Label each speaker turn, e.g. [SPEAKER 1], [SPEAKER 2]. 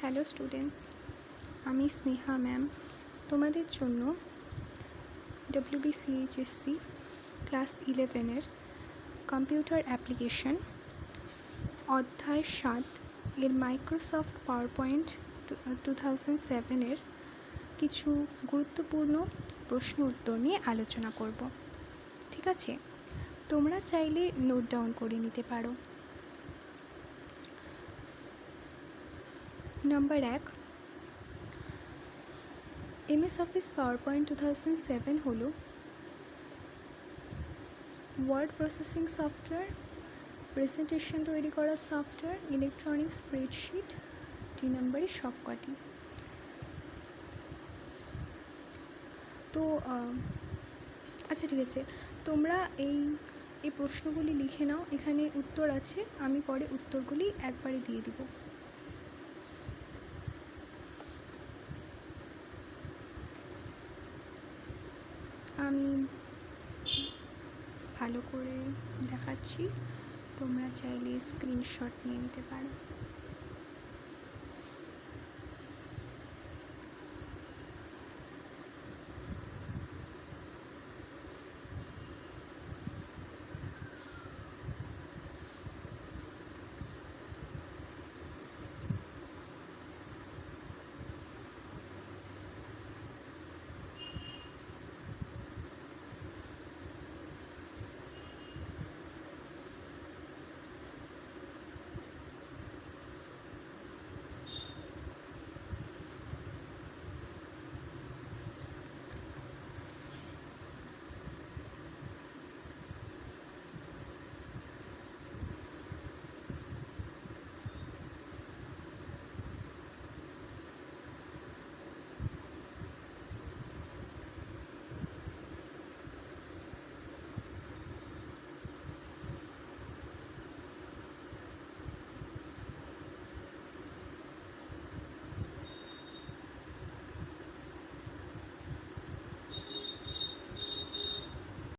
[SPEAKER 1] Hello students, আমি Sneha ma'am তোমাদের জন্য WBCHSC ক্লাস 11-এর কম্পিউটার অ্যাপ্লিকেশন অধ্যায় 7 এর মাইক্রোসফট পাওয়ারপয়েন্ট 2007-এর কিছু গুরুত্বপূর্ণ প্রশ্ন উত্তর নিয়ে আলোচনা করব। ঠিক আছে, তোমরা চাইলে নোট ডাউন করে নিতে পারো। নাম্বার 1, MS অফিস পাওয়ারপয়েন্ট 2007 হলো ওয়ার্ড প্রসেসিং সফটওয়্যার, প্রেজেন্টেশন তৈরি করার সফটওয়্যার, ইলেকট্রনিক স্প্রেডশিট, 2 নম্বরে সবকটি। তো আচ্ছা ঠিক আছে, তোমরা এই প্রশ্নগুলি লিখে নাও, এখানে উত্তর আছে, আমি পরে উত্তরগুলি একবারে দিয়ে দিব। আমি ভালো করে দেখাচ্ছি, তোমরা চাইলে স্ক্রিনশট নিয়ে নিতে পারো।